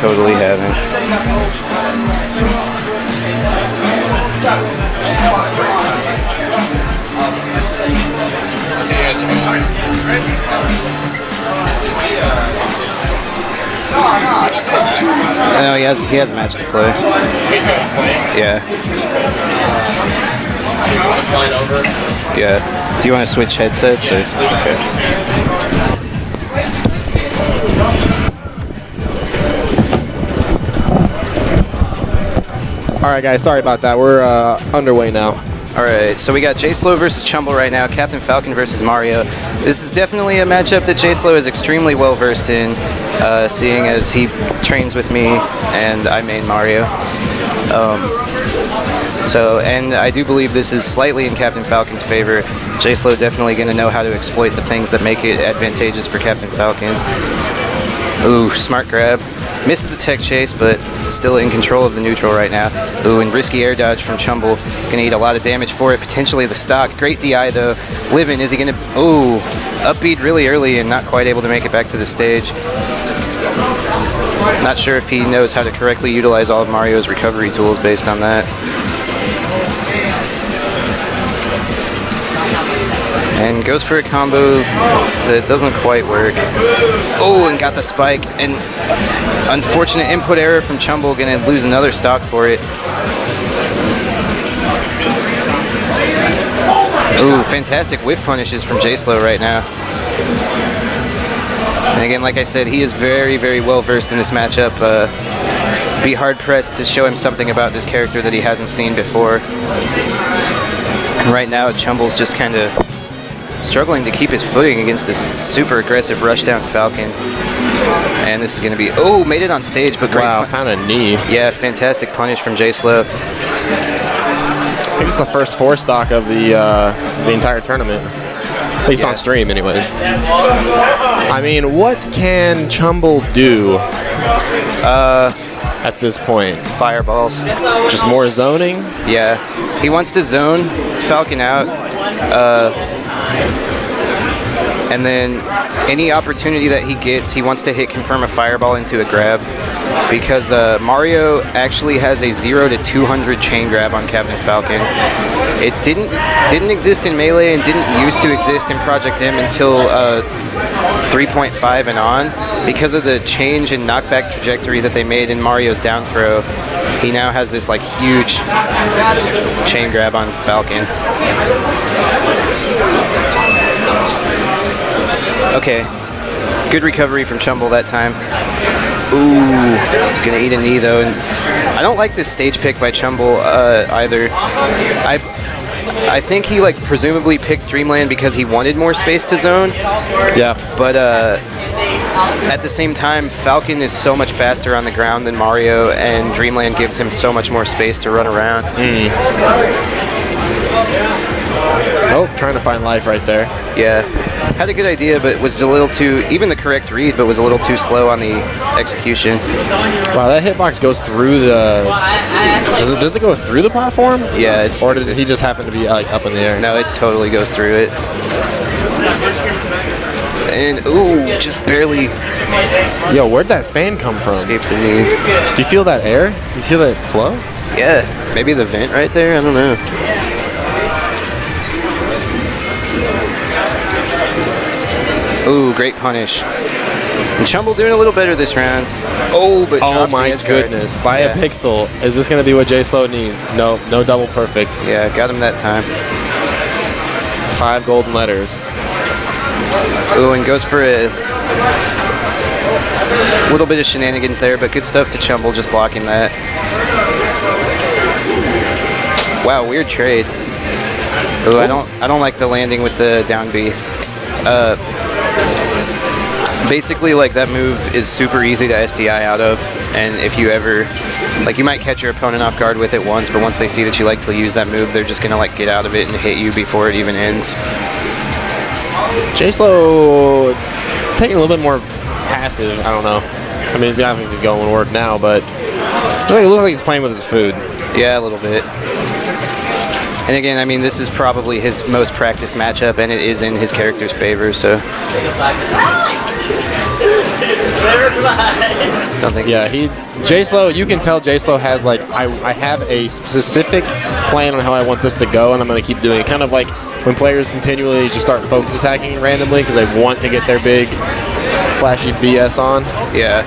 totally haven't. No, he has a match to play. Yeah. Yeah. Do you want to switch headsets or? Okay. All right, guys. Sorry about that. We're underway now. All right, so we got J-Slow versus Chumble right now, Captain Falcon versus Mario. This is definitely a matchup that J-Slow is extremely well versed in, seeing as he trains with me and I main Mario. And I do believe this is slightly in Captain Falcon's favor. J-Slow definitely going to know how to exploit the things that make it advantageous for Captain Falcon. Ooh, smart grab. Misses the tech chase, but still in control of the neutral right now. Ooh, and risky air dodge from Chumble. Gonna eat a lot of damage for it, potentially the stock. Great DI though. Livin, is he gonna, ooh, upbeat really early and not quite able to make it back to the stage. Not sure if he knows how to correctly utilize all of Mario's recovery tools based on that. And goes for a combo that doesn't quite work. Oh, and got the spike. And unfortunate input error from Chumble, gonna lose another stock for it. Ooh, fantastic whiff punishes from J-Slow right now. And again, like I said, he is very, very well versed in this matchup. Be hard pressed to show him something about this character that he hasn't seen before. And right now, Chumble's just kind of struggling to keep his footing against this super aggressive rushdown Falcon. And this is going to be, oh, made it on stage, but great. Wow, found a knee. Yeah, fantastic punish from J-Slow. I think it's the first 4 stock of the entire tournament. At least on stream, anyway. I mean, what can Chumble do at this point? Fireballs. Just more zoning? Yeah. He wants to zone Falcon out. And then any opportunity that he gets, he wants to hit confirm a fireball into a grab, because Mario actually has a 0 to 200 chain grab on Captain Falcon. It didn't exist in Melee and didn't used to exist in Project M until 3.5 and on. Because of the change in knockback trajectory that they made in Mario's down throw, he now has this like huge chain grab on Falcon. Okay, good recovery from Chumble that time. Ooh, gonna eat a knee though. And I don't like this stage pick by Chumble either. I think he like presumably picked Dreamland because he wanted more space to zone. Yeah. But at the same time, Falcon is so much faster on the ground than Mario, and Dreamland gives him so much more space to run around. Oh, trying to find life right there. Yeah. Had a good idea, but was a little too, even the correct read, but was a little too slow on the execution. Wow, that hitbox goes through the... Does it go through the platform? Yeah, it's... Or did he just happen to be like up in the air? No, it totally goes through it. And, ooh, just barely... Yo, where'd that fan come from? Escaped the knee. Do you feel that air? Do you feel that flow? Yeah, maybe the vent right there? I don't know. Ooh, great punish. And Chumble doing a little better this round. Oh, but oh drops my the edge guard. goodness. By a pixel. Is this going to be what J-Slow needs? No, no double perfect. Yeah, got him that time. 5 golden letters. Ooh, and goes for a little bit of shenanigans there, but good stuff to Chumble, just blocking that. Wow, weird trade. Ooh, I don't like the landing with the down B. Basically, like, that move is super easy to SDI out of, and if you ever, like, you might catch your opponent off guard with it once, but once they see that you like to use that move, they're just gonna like get out of it and hit you before it even ends. J-Slow taking a little bit more passive. I don't know. I mean, he's obviously going to work now, but it looks like he's playing with his food. Yeah, a little bit. And again, I mean, this is probably his most practiced matchup, and it is in his character's favor, so. Don't think. Yeah, J-Slow, you can tell J-Slow has like, I have a specific plan on how I want this to go, and I'm going to keep doing it. Kind of like when players continually just start focus attacking randomly because they want to get their big flashy BS on. Yeah.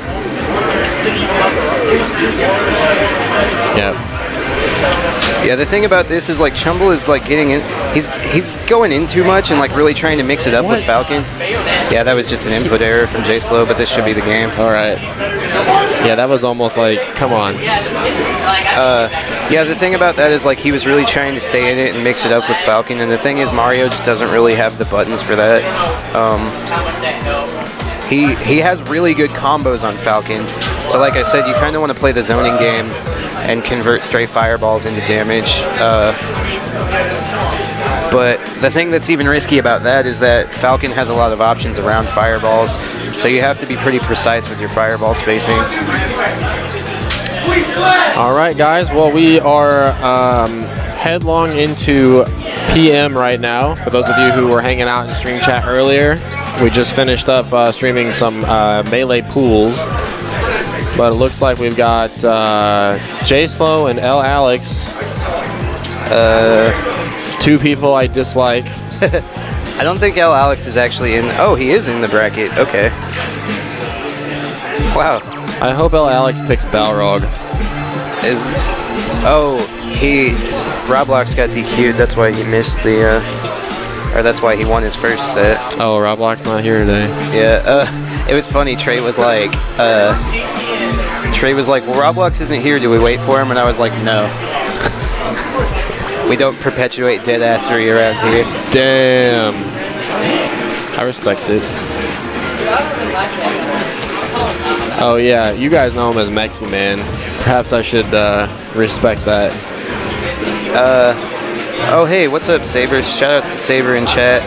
Yeah. Yeah, the thing about this is like Chumble is like getting in. He's going in too much and like really trying to mix it up with Falcon. Yeah, that was just an input error from J-Slow, but this should be the game. All right. Yeah, that was almost like, come on. Yeah, the thing about that is like he was really trying to stay in it and mix it up with Falcon, and the thing is Mario just doesn't really have the buttons for that. He has really good combos on Falcon, so like I said, you kind of want to play the zoning game and convert stray fireballs into damage. But the thing that's even risky about that is that Falcon has a lot of options around fireballs, so you have to be pretty precise with your fireball spacing. All right, guys. Well, we are headlong into PM right now. For those of you who were hanging out in stream chat earlier, we just finished up streaming some Melee pools. But it looks like we've got J-Slow and L. Alex. Two people I dislike. I don't think L. Alex is actually in. Oh, he is in the bracket. Okay. Wow. I hope L. Alex picks Balrog. Roblox got DQ'd. That's why he missed the. Or that's why he won his first set. Oh, Roblox not here today. Yeah. It was funny. Trey was like, well, Roblox isn't here. Do we wait for him? And I was like, no. We don't perpetuate deadassery around here. Damn. I respect it. Oh yeah, you guys know him as Mexi Man. Perhaps I should respect that. Oh hey, what's up, Saber? Shoutouts to Saber in chat.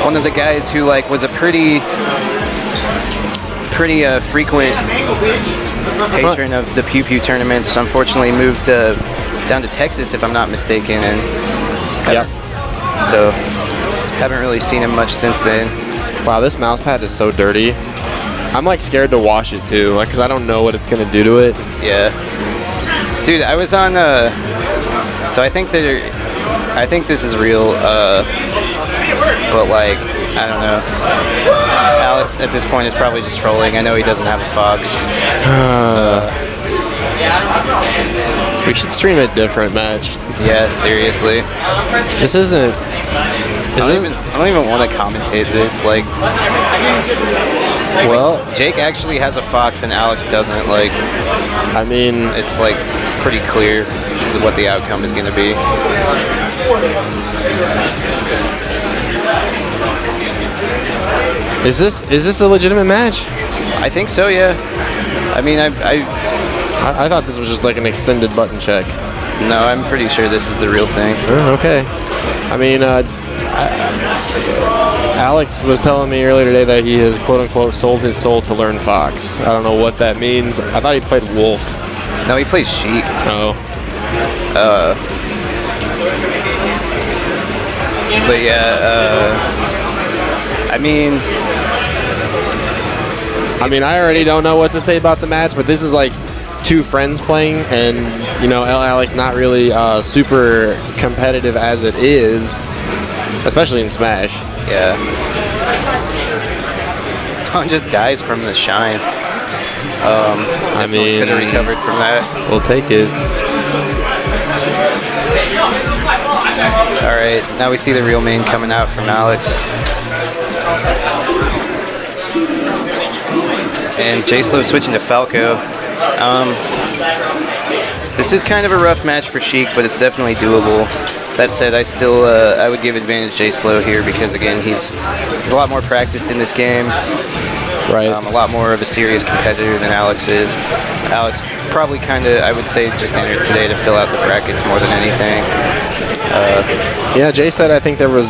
One of the guys who like was a pretty frequent patron of the Pew Pew tournaments, unfortunately moved down to Texas, if I'm not mistaken, and so haven't really seen him much since then. Wow, this mouse pad is so dirty. I'm like scared to wash it too, like, cause I don't know what it's gonna do to it. Yeah, dude, I was on so I think this is real, but like I don't know. Alex at this point is probably just trolling. I know he doesn't have a Fox. We should stream a different match. Yeah, seriously. This isn't. I don't even want to commentate this. Like, well, Jake actually has a Fox and Alex doesn't. Like, I mean, it's like pretty clear what the outcome is going to be. Is this a legitimate match? I think so. Yeah. I mean, I thought this was just like an extended button check. No, I'm pretty sure this is the real thing. Okay. I mean, Alex was telling me earlier today that he has quote-unquote sold his soul to learn Fox. I don't know what that means. I thought he played Wolf. No, he plays Sheik. Oh. But yeah, I mean, I already don't know what to say about the match, but this is like two friends playing, and you know, L. Alex not really super competitive as it is, especially in Smash. Yeah. Oh, just dies from the shine. I mean, could have recovered from that. We'll take it. All right, now we see the real main coming out from Alex. And J-Slow switching to Falco. This is kind of a rough match for Sheik, but it's definitely doable. That said, I would give advantage J-Slow here because again, he's a lot more practiced in this game. Right. A lot more of a serious competitor than Alex is. Alex probably kind of, I would say, just entered today to fill out the brackets more than anything. Yeah, Jay said I think there was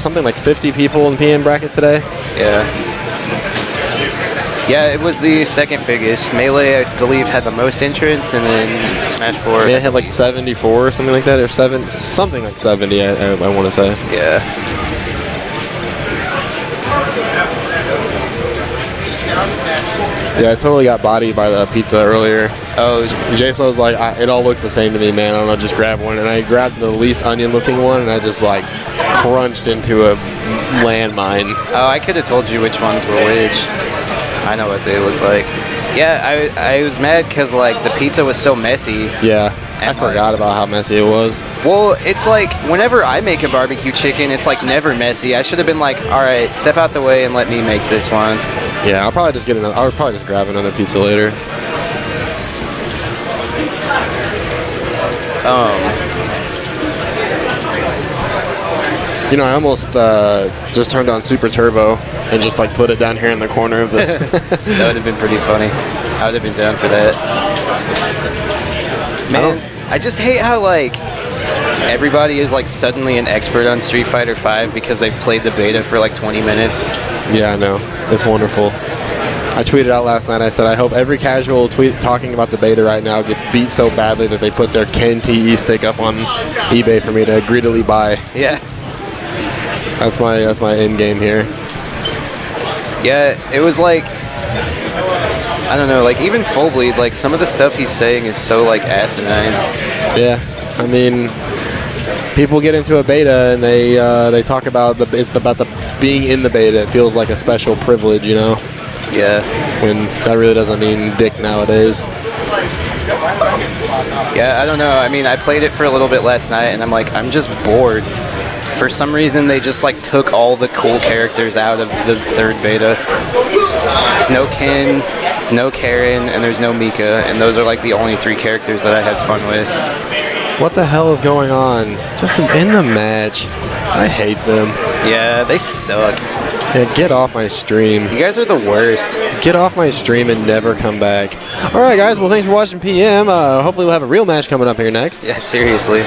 something like 50 people in PM bracket today. Yeah. Yeah, it was the second biggest. Melee, I believe, had the most entrants, and then Smash 4. Yeah, it had like 74 or something like that, or something like 70, I want to say. Yeah. Yeah, I totally got bodied by the pizza earlier. Oh, J-Slo's like, it all looks the same to me, man. I don't know, just grab one. And I grabbed the least onion-looking one, and I just, like, crunched into a landmine. oh, I could have told you which ones were which. I know what they look like. Yeah, I was mad because, like, the pizza was so messy. Yeah, I And, forgot about how messy it was. Well, it's like, whenever I make a barbecue chicken, it's, like, never messy. I should have been like, all right, step out the way and let me make this one. Yeah, I'll probably just get another. I'll probably just grab another pizza later. You know, I almost just turned on Super Turbo and just like put it down here in the corner of the. That would have been pretty funny. I would have been down for that. Man, I just hate how, like, everybody is, like, suddenly an expert on Street Fighter V because they've played the beta for, like, 20 minutes. Yeah, I know. It's wonderful. I tweeted out last night, I said, I hope every casual tweet talking about the beta right now gets beat so badly that they put their Ken TE stick up on eBay for me to greedily buy. Yeah. That's my end game here. Yeah, it was like, I don't know, like, even Full Bleed, like, some of the stuff he's saying is so, like, asinine. Yeah, I mean, people get into a beta and they talk about the being in the beta. It feels like a special privilege, you know. Yeah. When that really doesn't mean dick nowadays. Yeah, I don't know. I mean, I played it for a little bit last night, and I'm like, I'm just bored. For some reason, they just, like, took all the cool characters out of the third beta. There's no Ken, there's no Karen, and there's no Mika, and those are, like, the only 3 characters that I had fun with. What the hell is going on? Just in the match. I hate them. Yeah, they suck. Yeah, get off my stream. You guys are the worst. Get off my stream and never come back. All right, guys. Well, thanks for watching PM. Hopefully, we'll have a real match coming up here next. Yeah, seriously.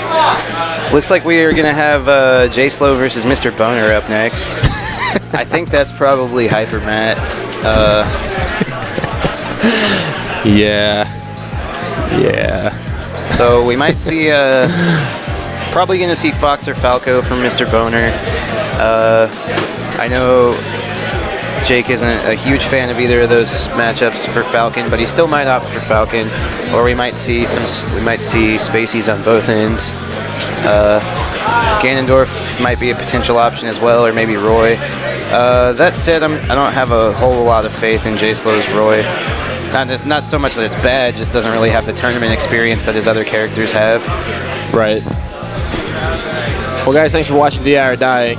Looks like we are going to have J-Slow versus Mr. Boner up next. I think that's probably Hyper Matt. Yeah. So we might see, probably going to see Fox or Falco from Mr. Boner. I know Jake isn't a huge fan of either of those matchups for Falcon, but he still might opt for Falcon, or we might see Spaceys on both ends. Ganondorf might be a potential option as well, or maybe Roy. That said, I don't have a whole lot of faith in J-Slow's Roy. Not so much that it's bad, just doesn't really have the tournament experience that his other characters have. Right. Well, guys, thanks for watching DI or Die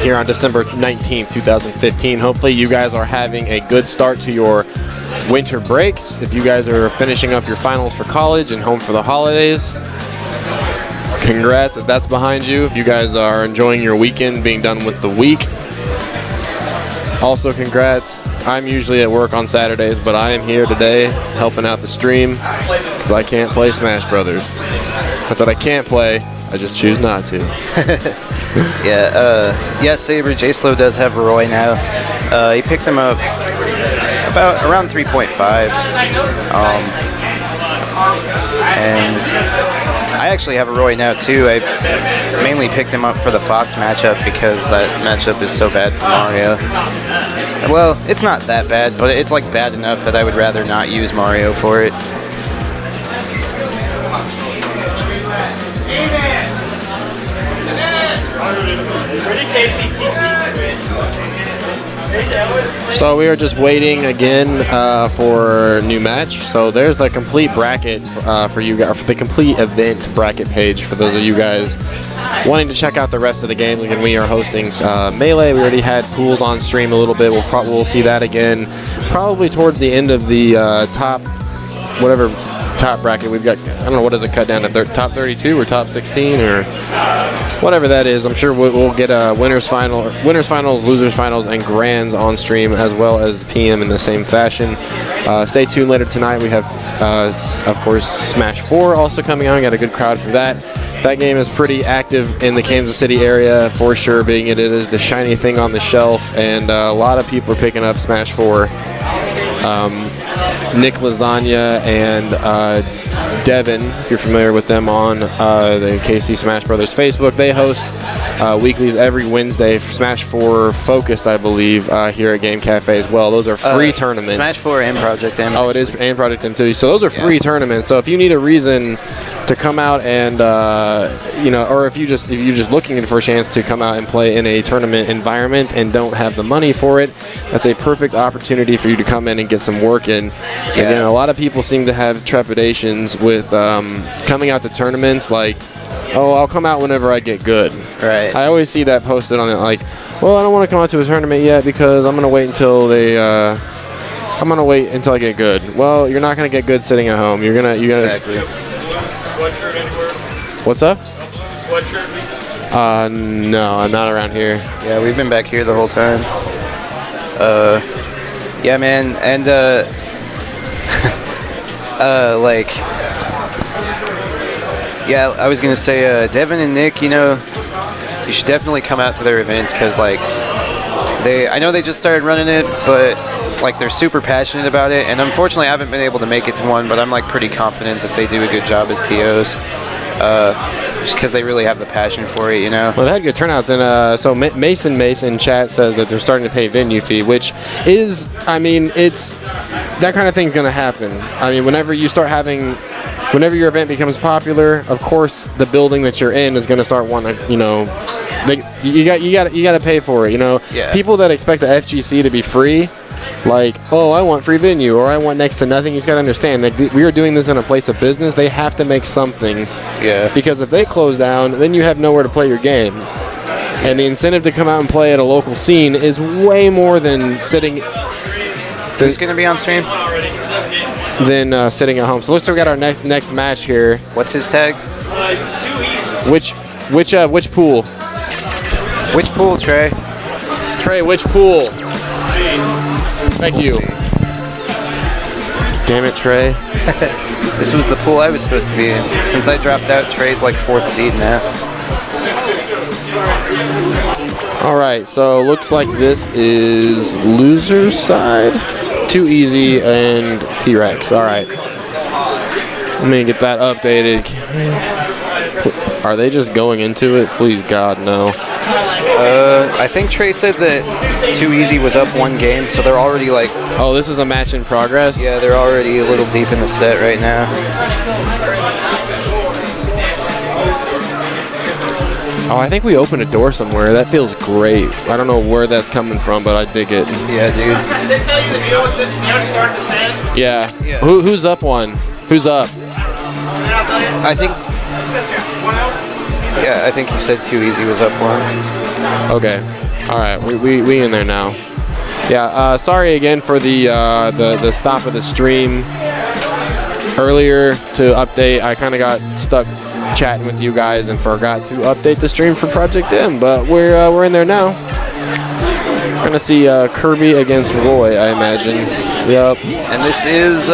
here on December 19th, 2015. Hopefully you guys are having a good start to your winter breaks. If you guys are finishing up your finals for college and home for the holidays, congrats if that's behind you. If you guys are enjoying your weekend, being done with the week, also congrats. I'm usually at work on Saturdays, but I am here today helping out the stream because I can't play Smash Brothers. Not that I can't play, I just choose not to. Yeah, Saber, J-Slow does have Roy now. He picked him up around 3.5. And I actually have a Roy now too. I mainly picked him up for the Fox matchup because that matchup is so bad for Mario. Well, it's not that bad, but it's like bad enough that I would rather not use Mario for it. So we are just waiting again for a new match. So there's the complete bracket for you guys, for the complete event bracket page for those of you guys wanting to check out the rest of the games. Again, we are hosting Melee. We already had pools on stream a little bit. We'll see that again probably towards the end of the top bracket we've got. I don't know, what does it cut down to, top 32 or top 16 or whatever that is. I'm sure we'll get a winners finals, losers finals, and grands on stream, as well as PM in the same fashion. Stay tuned later tonight. We have of course Smash 4 also coming on. Got a good crowd for that. That game is pretty active in the Kansas City area for sure, being it is the shiny thing on the shelf, and a lot of people are picking up Smash 4. Nick Lasagna and Devin, if you're familiar with them on the KC Smash Brothers Facebook. They host weeklies every Wednesday for Smash 4 Focused, I believe, here at Game Cafe as well. Those are free tournaments. Smash 4 and Project M. Oh, it is, and Project M too. So those are free tournaments. So if you need a reason to come out and or if you're just looking for a chance to come out and play in a tournament environment and don't have the money for it, that's a perfect opportunity for you to come in and get some work in. Again, a lot of people seem to have trepidations with coming out to tournaments, like, oh, I'll come out whenever I get good. Right. I always see that posted on it, like, well, I don't want to come out to a tournament yet because I'm gonna wait until I get good. Well, you're not gonna get good sitting at home. You're gonna Exactly. Sweatshirt anywhere? What's up? Sweatshirt? No, I'm not around here. Yeah, we've been back here the whole time. Yeah, man, and yeah, I was gonna say, Devin and Nick, you should definitely come out to their events because, like, I know they just started running it, but like they're super passionate about it. And unfortunately, I haven't been able to make it to one, but I'm like pretty confident that they do a good job as TOs, just because they really have the passion for it, Well, they had good turnouts, and so Mason chat says that they're starting to pay venue fee, which is, I mean, it's that kind of thing's gonna happen. I mean, whenever your event becomes popular, of course, the building that you're in is going to start wanting, you got to pay for it. Yeah. People that expect the FGC to be free, like, oh, I want free venue or I want next to nothing. You just got to understand that we are doing this in a place of business. They have to make something. Yeah. Because if they close down, then you have nowhere to play your game. And the incentive to come out and play at a local scene is way more than sitting. Who's going to be on stream? Sitting at home. So let's look at our next match here. What's his tag? Which pool? Which pool, Trey? Trey, which pool? Thank you. Damn it, Trey. This was the pool I was supposed to be in. Since I dropped out, Trey's like 4th seed now. All right, so looks like this is loser's side. Too Easy and T-Rex. All right. Let me get that updated. Are they just going into it? Please, God, no. I think Trey said that Too Easy was up 1 game, so they're already like... Oh, this is a match in progress? Yeah, they're already a little deep in the set right now. Oh, I think we opened a door somewhere. That feels great. I don't know where that's coming from, but I dig it. Yeah, dude. Did they tell you the deal with it? You already started to send? Yeah. Yeah. Who's up one? Who's up? Did I tell you? I think... One out? Yeah, I think he said Too Easy was up 1. Okay. All right. We in there now. Yeah. Sorry again for the stop of the stream earlier to update. I kind of got stuck chatting with you guys and forgot to update the stream for Project M, but we're in there now. We're gonna see Kirby against Roy, I imagine. Yep. And this is...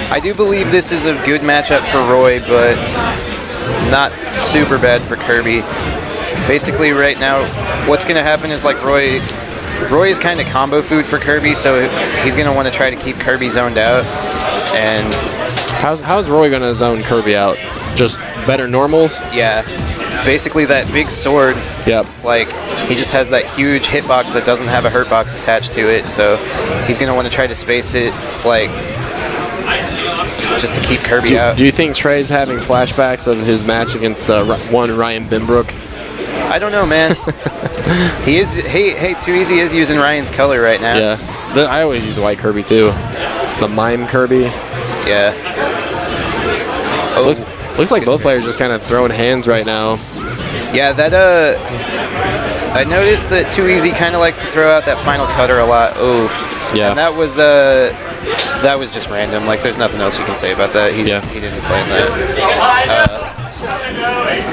I do believe this is a good matchup for Roy, but not super bad for Kirby. Basically, right now, what's going to happen is, like, Roy is kind of combo food for Kirby, so he's going to want to try to keep Kirby zoned out. And how's Roy gonna zone Kirby out? Just better normals? yeah, basically that big sword. Yep. Like, he just has that huge hitbox that doesn't have a hurt box attached to it, so he's going to want to try to space it, like, just to keep Kirby out. Do you think Trey's having flashbacks of his match against one Ryan Bimbrook? I don't know, man. He is. Hey, Too Easy is using Ryan's color right now. Yeah. I always use the white Kirby too. The mime Kirby. Yeah. Oh, Looks like both players just kind of throwing hands right now. yeah. That I noticed that Too Easy kind of likes to throw out that final cutter a lot. Oh. Yeah. And that was just random. Like, there's nothing else you can say about that. He didn't plan that.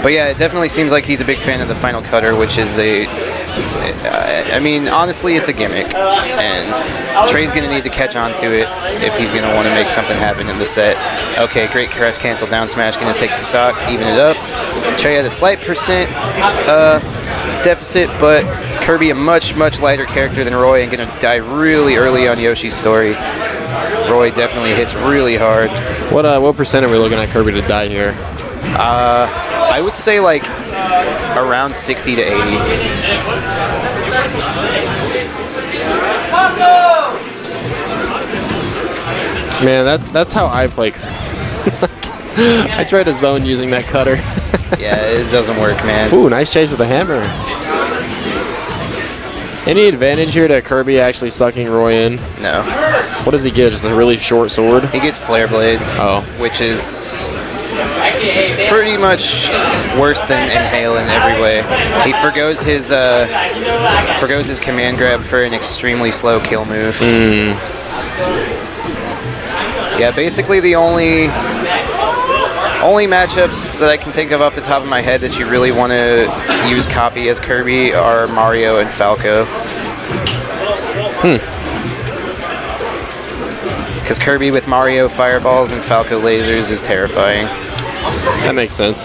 But yeah, it definitely seems like he's a big fan of the final cutter, which is I mean, honestly, it's a gimmick, and Trey's gonna need to catch on to it if he's gonna want to make something happen in the set. Okay, great correct cancel down smash, gonna take the stock, even it up. Trey had a slight percent deficit, but Kirby, a much lighter character than Roy, and gonna die really early on Yoshi's story. Roy definitely hits really hard. What percent are we looking at Kirby to die here? I would say like around 60 to 80. Man, that's how I play. I try to zone using that cutter. Yeah, it doesn't work, man. Ooh, nice chase with a hammer. Any advantage here to Kirby actually sucking Roy in? No. What does he get? Just a really short sword? He gets Flare Blade, Oh. which is pretty much worse than Inhale in every way. He forgoes his command grab for an extremely slow kill move. Yeah, basically the only matchups that I can think of off the top of my head that you really want to use Copy as Kirby are Mario and Falco. Because Kirby with Mario Fireballs and Falco Lasers is terrifying. That makes sense.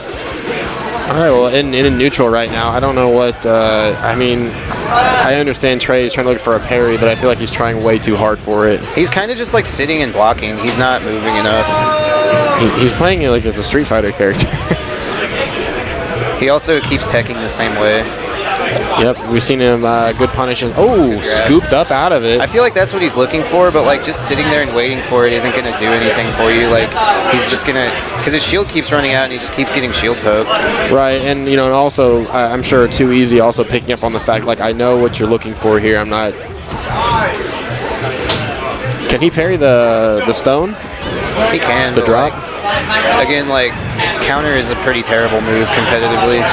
All right, well, in neutral right now, I don't know what, I mean, I understand Trey is trying to look for a parry, but I feel like he's trying way too hard for it. He's kind of just like sitting and blocking. He's not moving enough. He's playing it like it's a Street Fighter character. He also keeps teching the same way. Yep, we've seen him good punishes. Oh, scooped up out of it. I feel like that's what he's looking for, but like just sitting there and waiting for it isn't going to do anything for you. Like he's just going to, because his shield keeps running out and he just keeps getting shield poked. Right, and you know, and also I'm sure Too Easy also picking up on the fact like I know what you're looking for here. I'm not. Can he parry the stone? He can. The but, drop? Like, again, like counter is a pretty terrible move competitively.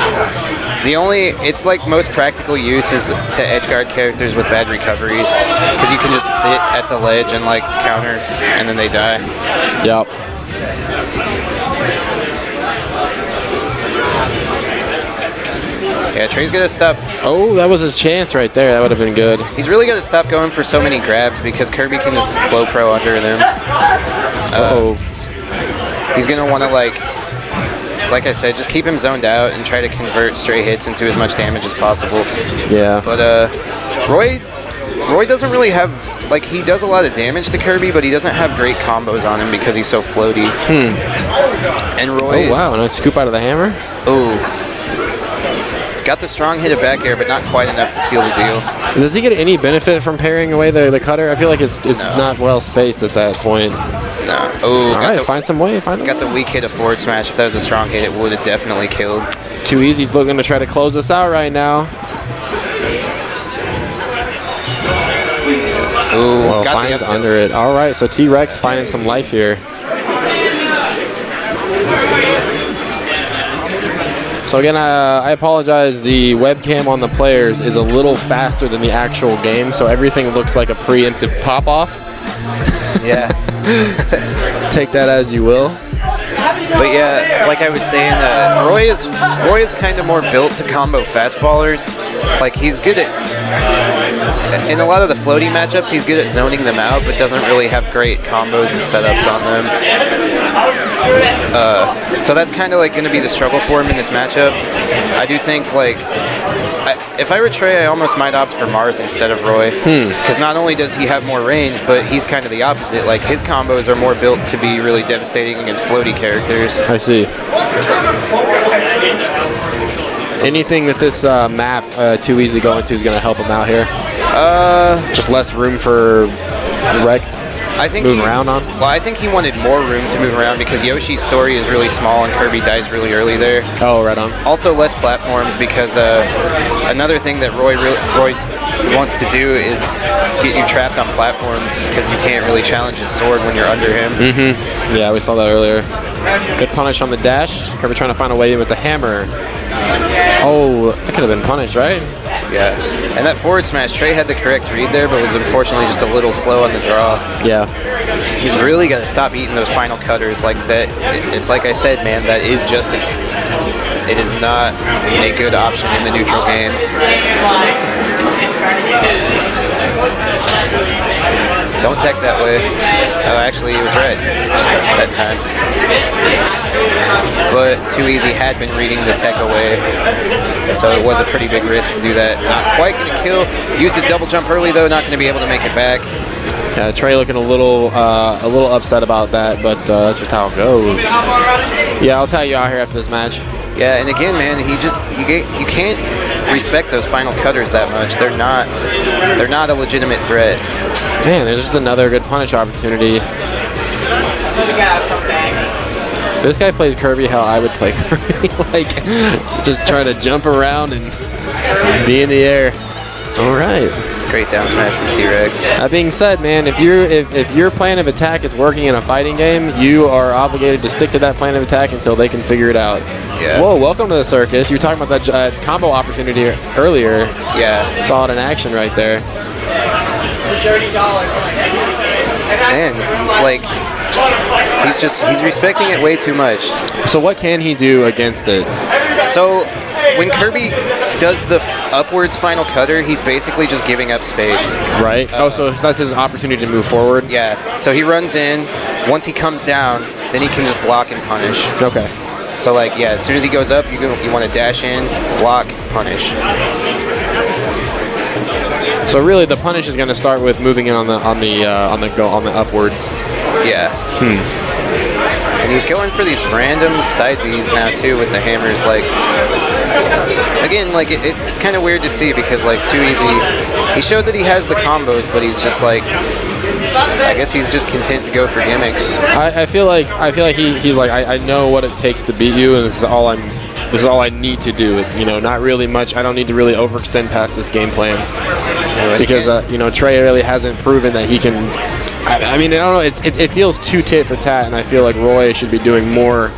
It's like most practical use is to edgeguard characters with bad recoveries, because you can just sit at the ledge and like counter, and then they die. Yep. Yeah, Trey's gonna stop. Oh, that was his chance right there. That would have been good. He's really gonna stop going for so many grabs because Kirby can just low pro under them. Oh. He's gonna want to like I said, just keep him zoned out and try to convert stray hits into as much damage as possible. Yeah. But Roy doesn't really have, like, he does a lot of damage to Kirby, but he doesn't have great combos on him because he's so floaty. And Roy. Oh wow, nice scoop out of the hammer. Got the strong hit of back air, but not quite enough to seal the deal. Does he get any benefit from parrying away the cutter? I feel like it's not well spaced at that point. No. All right, find some way. Got the weak hit of forward smash. If that was a strong hit, it would have definitely killed. Too Easy's looking to try to close us out right now. Ooh, Well, got the finds up tilt. under it. All right, so T-Rex finding some life here. So again, I apologize. The webcam on the players is a little faster than the actual game, so everything looks like a preemptive pop-off. Yeah. Take that as you will. But yeah, like I was saying, Roy is kind of more built to combo fastballers. Like he's good at, in a lot of the floaty matchups, he's good at zoning them out, but doesn't really have great combos and setups on them. So that's kind of like going to be the struggle for him in this matchup. I do think like, if I were Trey, I almost might opt for Marth instead of Roy, because not only does he have more range, but he's kind of the opposite. Like his combos are more built to be really devastating against floaty characters. I see. Anything that this map Too Easy going to is going to help him out here? Just less room for Rex I think move around on? Well, I think he wanted more room to move around because Yoshi's story is really small and Kirby dies really early there. Oh, right on. Also less platforms because another thing that Roy wants to do is get you trapped on platforms because you can't really challenge his sword when you're under him. Yeah, we saw that earlier. Good punish on the dash. Kirby trying to find a way in with the hammer. Oh, that could have been punished, right? Yeah. And that forward smash, Trey had the correct read there, but was unfortunately just a little slow on the draw. Yeah. He's really got to stop eating those final cutters like that. It's like I said, man, that is just it is not a good option in the neutral game. Don't tech that way. Oh, actually, he was right that time. But Too Easy had been reading the tech away, so it was a pretty big risk to do that. Not quite going to kill. Used his double jump early, though, not going to be able to make it back. Trey looking a little upset about that, but that's just how it goes. Yeah, I'll tell you out here after this match. Yeah, and again, man, you can't respect those final cutters that much. They're not a legitimate threat. Man, there's just another good punish opportunity. This guy plays Kirby how I would play Kirby, like just trying to jump around and be in the air. All right. Great down smash from T-Rex. That being said, man, if your plan of attack is working in a fighting game, you are obligated to stick to that plan of attack until they can figure it out. Yeah. Whoa, welcome to the circus. You were talking about that combo opportunity earlier. Yeah. Saw it in action right there. Man, like, he's respecting it way too much. So what can he do against it? So when Kirby does the upwards final cutter, he's basically just giving up space. Right. So that's his opportunity to move forward. Yeah. So he runs in. Once he comes down, then he can just block and punish. Okay. So like, yeah, as soon as he goes up, you want to dash in, block, punish. So really, the punish is going to start with moving in on the upwards. Yeah. And he's going for these random side Bs now too with the hammers. Like, again, like it's kind of weird to see because like too easy. He showed that he has the combos, but he's just like, I guess he's just content to go for gimmicks. I feel like he's like, I know what it takes to beat you, and this is all I need to do. You know, not really much. I don't need to really overextend past this game plan because Trey really hasn't proven that he can. I mean, I don't know. It feels too tit for tat, and I feel like Roy should be doing more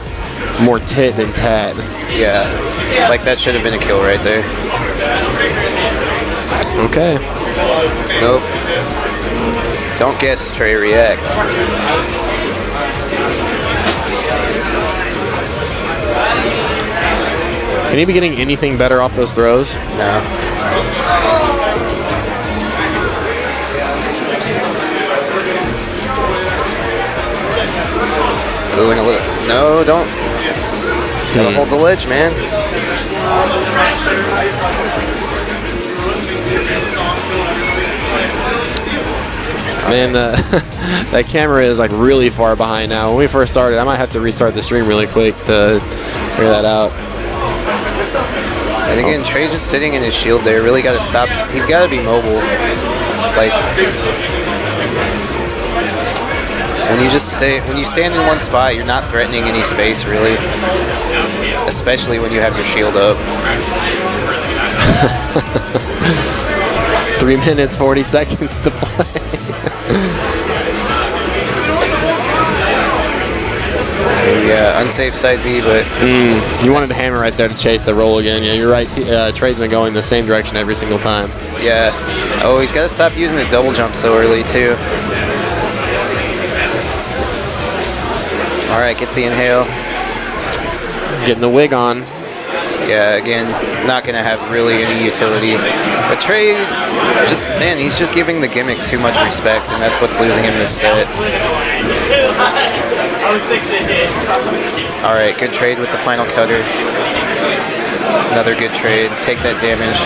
tit than tat. Yeah, like that should have been a kill right there. Okay. Nope. Don't guess, Trey, react. Can he be getting anything better off those throws? No. Ooh, and a little. No, don't. Gotta hold the ledge, man. Man, that camera is like really far behind now. When we first started, I might have to restart the stream really quick to figure that out. And again, Trey just sitting in his shield there. Really got to stop. He's got to be mobile. Like, when you stand in one spot, you're not threatening any space really. Especially when you have your shield up. 3 minutes, 40 seconds to play. Yeah, unsafe side B, but you wanted to hammer right there to chase the roll again. Yeah, you're right. Trey's been going the same direction every single time. yeah. Oh, he's got to stop using his double jump so early too. All right, gets the inhale. Getting the wig on. Yeah, again, not gonna have really any utility. But Trey, he's just giving the gimmicks too much respect, and that's what's losing him this set. All right, good trade with the final cutter. Another good trade. Take that damage.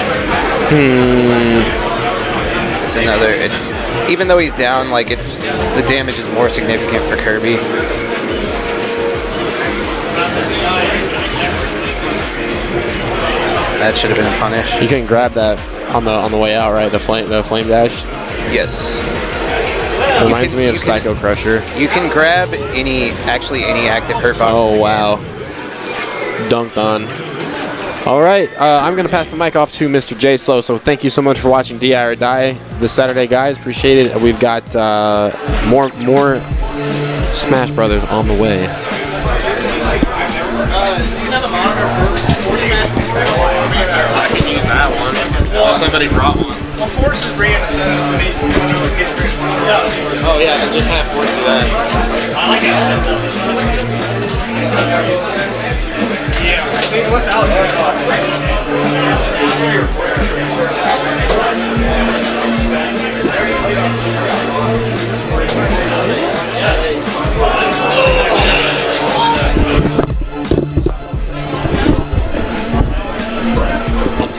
It's even though he's down, like the damage is more significant for Kirby. That should have been a punish. You can grab that on the way out, right? The flame dash. Yes. Reminds me of Psycho Crusher. You can grab any active hurt box. Oh wow. Dunked on. All right, I'm going to pass the mic off to Mr. J Slow. So thank you so much for watching DI or Die this Saturday, guys. Appreciate it. We've got more Smash Brothers on the way. I can use that one. Well, somebody brought one. Well, Force is bringing us in. Oh yeah, just have Force do that. I like it. Yeah. What's Alex?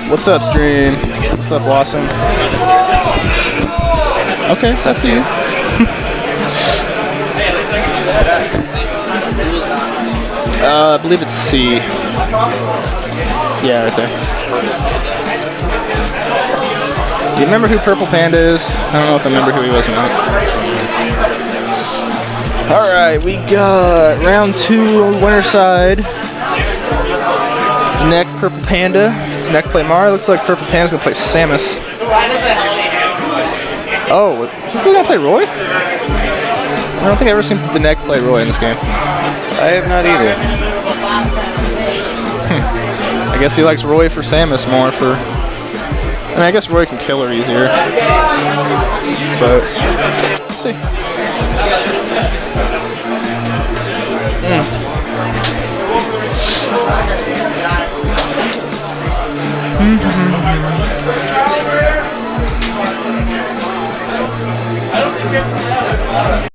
What's up, stream? What's up, Blossom? Okay, What's up, dude? I believe it's C. Yeah, right there. Do you remember who Purple Panda is? I don't know if I remember who he was or not. Alright, we got round 2 on the winner's side. Neck Purple Panda. It's neck play Mara. Looks like Purple Panda's gonna play Samus. Oh, is he gonna play Roy? I don't think I've ever seen Danek play Roy in this game. I have not either. I guess he likes Roy for Samus more for... I mean, I guess Roy can kill her easier. But, let's see.